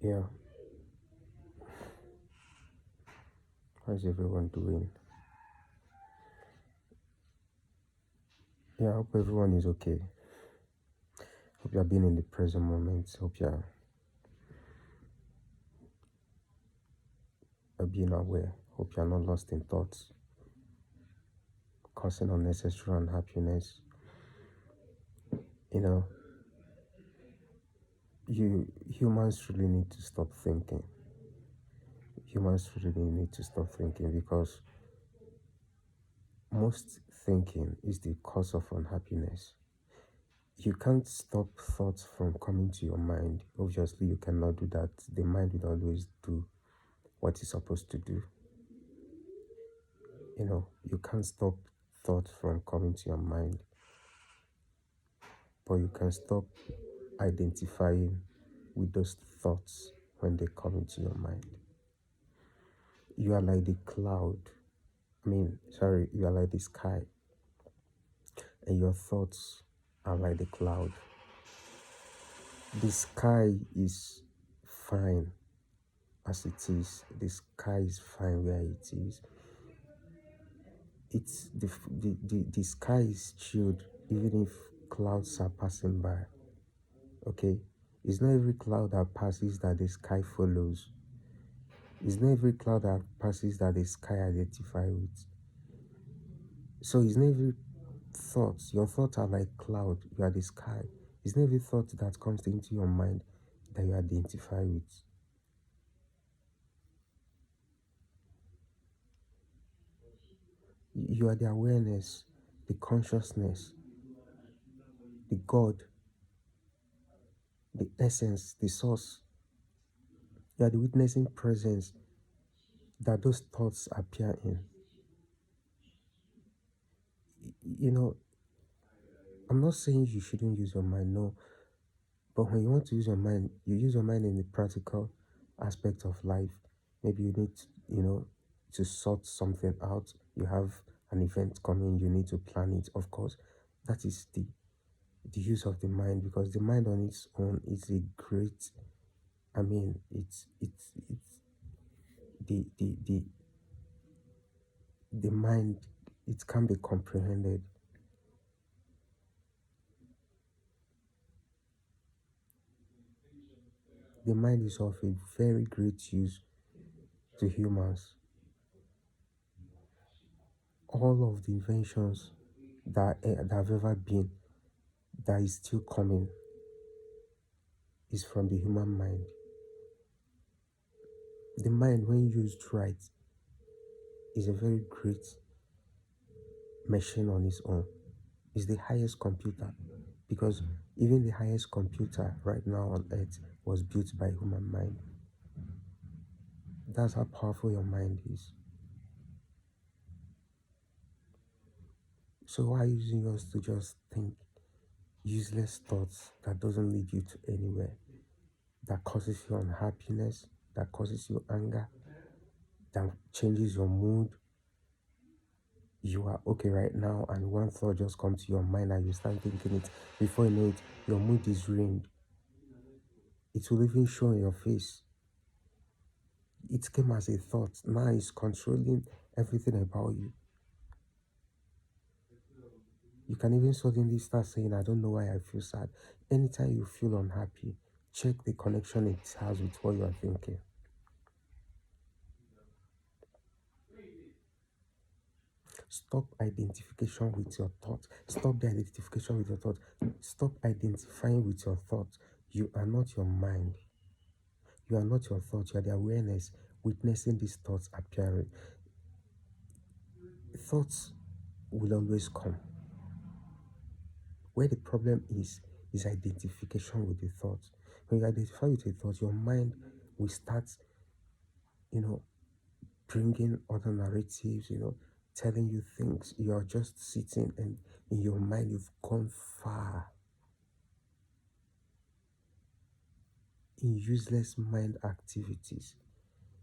Yeah, how's everyone doing? Yeah, I hope everyone is okay. Hope you're being in the present moment. Hope you're being aware. Hope you're not lost in thoughts, causing unnecessary unhappiness. You know, you humans really need to stop thinking. Humans really need to stop thinking because most thinking is the cause of unhappiness. You can't stop thoughts from coming to your mind. Obviously, you cannot do that. The mind will always do what it's supposed to do. You can't stop thoughts from coming to your mind, but you can stop identifying with those thoughts when they come into your mind. You are like the cloud. You are like the sky, and your thoughts are like the cloud. The sky is fine as it is. The sky is fine where it is. It's the sky is chilled even if clouds are passing by. Okay, it's not every cloud that passes that the sky follows. It's not every cloud that passes that the sky identify with. So it's not every thought. Your thoughts are like cloud. You are the sky. It's not every thought that comes into your mind that you identify with. You are the awareness, the consciousness, the God, the essence, the source. You are the witnessing presence that those thoughts appear in. You know, I'm not saying you shouldn't use your mind, no. But when you want to use your mind, you use your mind in the practical aspect of life. Maybe you need, to sort something out. You have an event coming, you need to plan it. Of course, that is the use of the mind, because the mind on its own is a great. It's the mind. It can be comprehended. The mind is of a very great use to humans. All of the inventions that have ever been, that is still coming, is from the human mind. The mind, when used right, is a very great machine on its own. It's the highest computer, because even the highest computer right now on earth was built by human mind. That's how powerful your mind is. So why using yours to just think useless thoughts that doesn't lead you to anywhere, that causes you unhappiness, that causes you anger, that changes your mood? You are okay right now, and one thought just comes to your mind and you start thinking it. Before you know it, your mood is ruined. It will even show on your face. It came as a thought. Now it's controlling everything about you. You can even suddenly start saying, I don't know why I feel sad. Anytime you feel unhappy, check the connection it has with what you are thinking. Stop identification with your thoughts. Stop the identification with your thoughts. Stop identifying with your thoughts. You are not your mind. You are not your thoughts. You are the awareness witnessing these thoughts appearing. Thoughts will always come. Where the problem is identification with the thoughts. When you identify with a thought, your mind will start, you know, bringing other narratives, telling you things. You are just sitting, and in your mind, you've gone far in useless mind activities.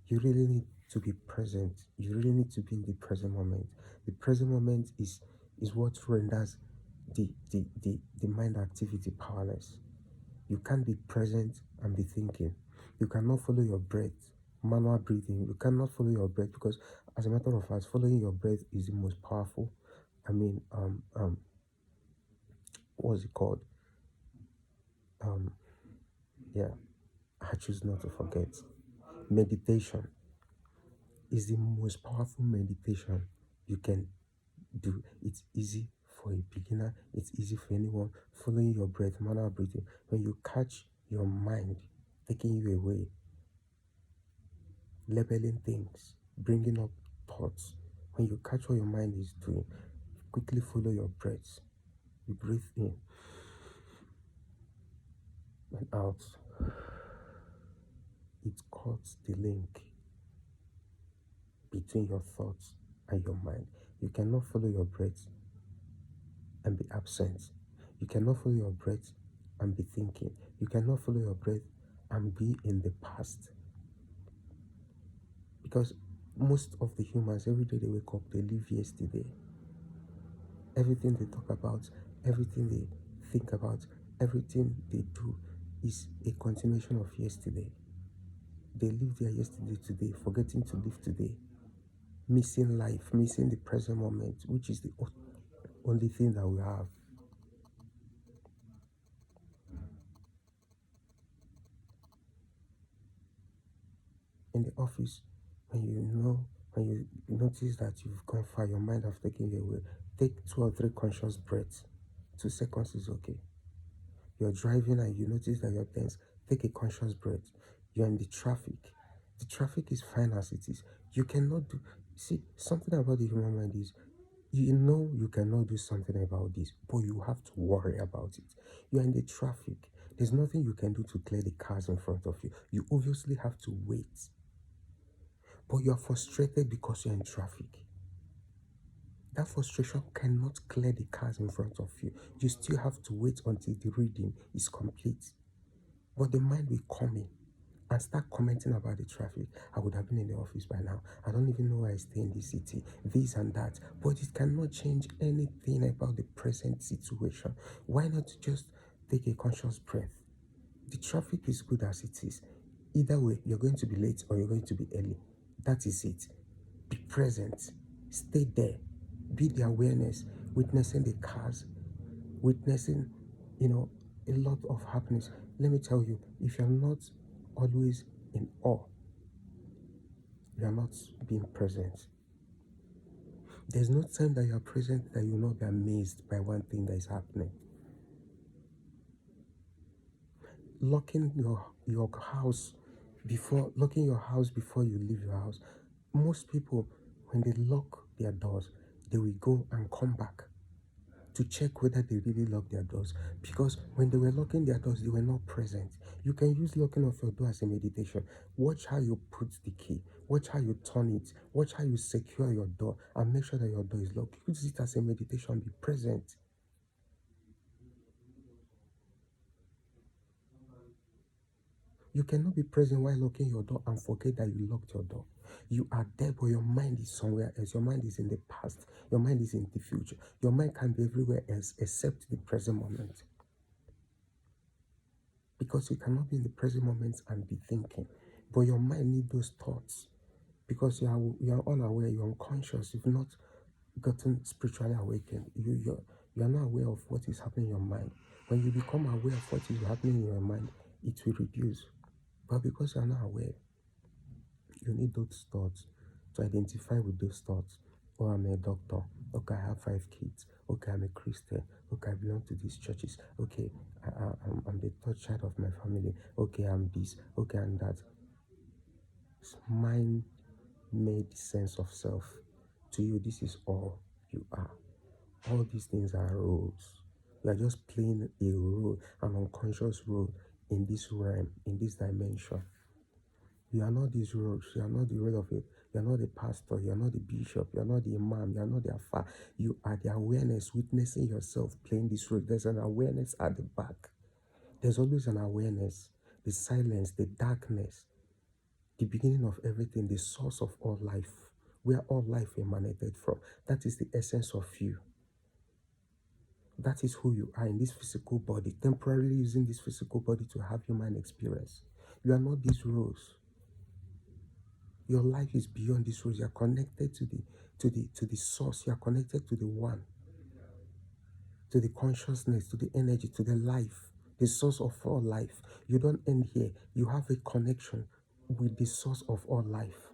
You really need to be present. You really need to be in the present moment. The present moment is what renders the mind activity powerless. You can't be present and be thinking. You cannot follow your breath. Manual breathing. You cannot follow your breath because, as a matter of fact, following your breath is the most powerful. I mean, what's it called? Yeah, I choose not to forget. Meditation is the most powerful meditation you can do. It's easy for a beginner, it's easy for anyone. Following your breath, manual breathing. When you catch your mind taking you away, labeling things, bringing up thoughts, when you catch what your mind is doing, quickly follow your breath. You breathe in and out. It cuts the link between your thoughts and your mind. You cannot follow your breath and be absent. You cannot follow your breath and be thinking. You cannot follow your breath and be in the past. Because most of the humans, every day they wake up, they live yesterday. Everything they talk about, everything they think about, everything they do is a continuation of yesterday. They live their yesterday today, forgetting to live today, missing life, missing the present moment, which is the only thing that we have. In the office, when you notice that you've gone far, your mind has taken you away, take 2 or 3 conscious breaths. 2 seconds is okay. You're driving and you notice that you're tense, take a conscious breath. You're in the traffic. The traffic is fine as it is. You cannot do, see, something about the human mind is, you know you cannot do something about this, but you have to worry about it. You're in the traffic. There's nothing you can do to clear the cars in front of you. You obviously have to wait. But you're frustrated because you're in traffic. That frustration cannot clear the cars in front of you. You still have to wait until the reading is complete. But the mind will come in and start commenting about the traffic. I would have been in the office by now. I don't even know why I stay in this city, this and that. But it cannot change anything about the present situation. Why not just take a conscious breath? The traffic is good as it is. Either way, you're going to be late or you're going to be early. That is it. Be present. Stay there. Be the awareness, witnessing the cars, witnessing, a lot of happiness. Let me tell you, if you're not always in awe, you are not being present. There's no time that you are present that you will not be amazed by one thing that is happening. Locking your house locking your house before you leave your house. Most people, when they lock their doors, they will go and come back to check whether they really lock their doors, because when they were locking their doors, they were not present. You can use locking of your door as a meditation. Watch how you put the key, watch how you turn it, watch how you secure your door, and make sure that your door is locked. Use it as a meditation. Be present. You cannot be present while locking your door and forget that you locked your door. You are there, but your mind is somewhere else. Your mind is in the past. Your mind is in the future. Your mind can be everywhere else except the present moment. Because you cannot be in the present moment and be thinking. But your mind needs those thoughts. Because you are unaware, you're unconscious, you've not gotten spiritually awakened. You are not aware of what is happening in your mind. When you become aware of what is happening in your mind, it will reduce. But because you are not aware, you need those thoughts to identify with those thoughts. Oh, I'm a doctor. Okay, I have 5 kids. Okay, I'm a Christian. Okay, I belong to these churches. Okay, I'm the third child of my family. Okay, I'm this. Okay, I'm that. Mind made sense of self. To you, this is all you are. All these things are roles. You are just playing a role, an unconscious role in this realm, in this dimension. You are not these roles. You are not the role of it. You are not the pastor. You are not the bishop. You are not the imam. You are not the afar. You are the awareness, witnessing yourself playing this role. There's an awareness at the back. There's always an awareness. The silence, the darkness, the beginning of everything, the source of all life, where all life emanated from. That is the essence of you. That is who you are in this physical body, temporarily using this physical body to have human experience. You are not these roles. Your life is beyond these roles. You are connected to the source. You are connected to the one, to the consciousness, to the energy, to the life, the source of all life. You don't end here. You have a connection with the source of all life.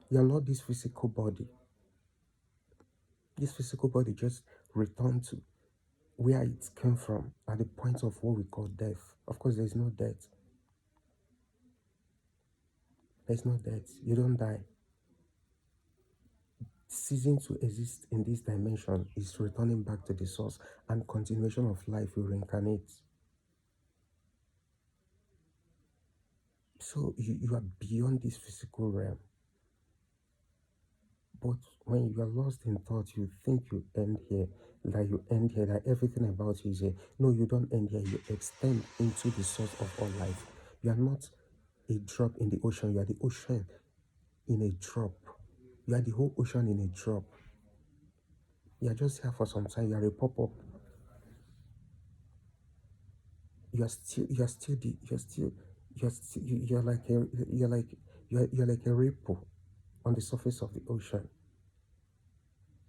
You are not this physical body. This physical body just returned to where it came from at the point of what we call death. Of course, there's no death. There's no death. You don't die. Ceasing to exist in this dimension is returning back to the source, and continuation of life will reincarnate. So you are beyond this physical realm. But when you are lost in thought, you think you end here, that everything about you is here. No, you don't end here. You extend into the source of all life. You are not a drop in the ocean. You are the ocean in a drop. You are the whole ocean in a drop. You are just here for some time. You are a pop-up. You're like a ripple on the surface of the ocean.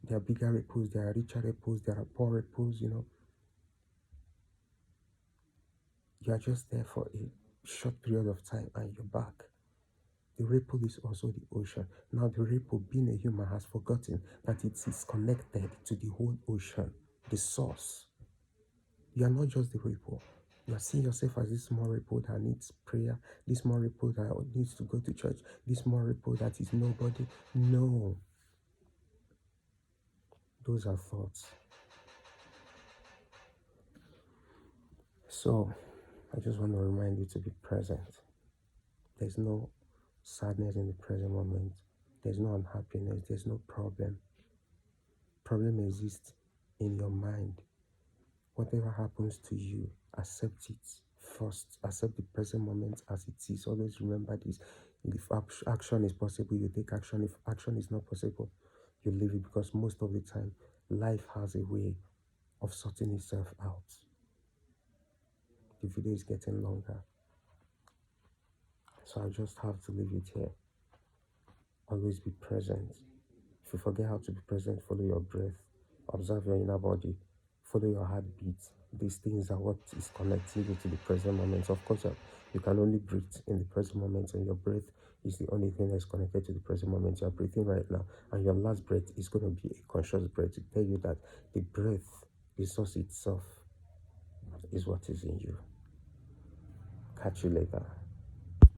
There are bigger ripples, there are richer ripples, there are poor ripples, You are just there for a short period of time and you're back. The ripple is also the ocean. Now the ripple, being a human, has forgotten that it is connected to the whole ocean, the source. You are not just the ripple. You are seeing yourself as this small ripple that needs prayer, this small ripple that needs to go to church, this small ripple that is nobody. No. Those are thoughts. So, I just want to remind you to be present. There's no sadness in the present moment. There's no unhappiness. There's no problem. Problem exists in your mind. Whatever happens to you, accept it first. Accept the present moment as it is. Always remember this. If action is possible, you take action. If action is not possible, you leave it, because most of the time, life has a way of sorting itself out. The video is getting longer, so I just have to leave it here. Always be present. If you forget how to be present, follow your breath. Observe your inner body. Follow your heartbeat. These things are what is connecting you to the present moment. Of course, you can only breathe in the present moment, and your breath is the only thing that's connected to the present moment. You are breathing right now, and your last breath is going to be a conscious breath to tell you that the breath, the source itself, is what is in you. Catch you later.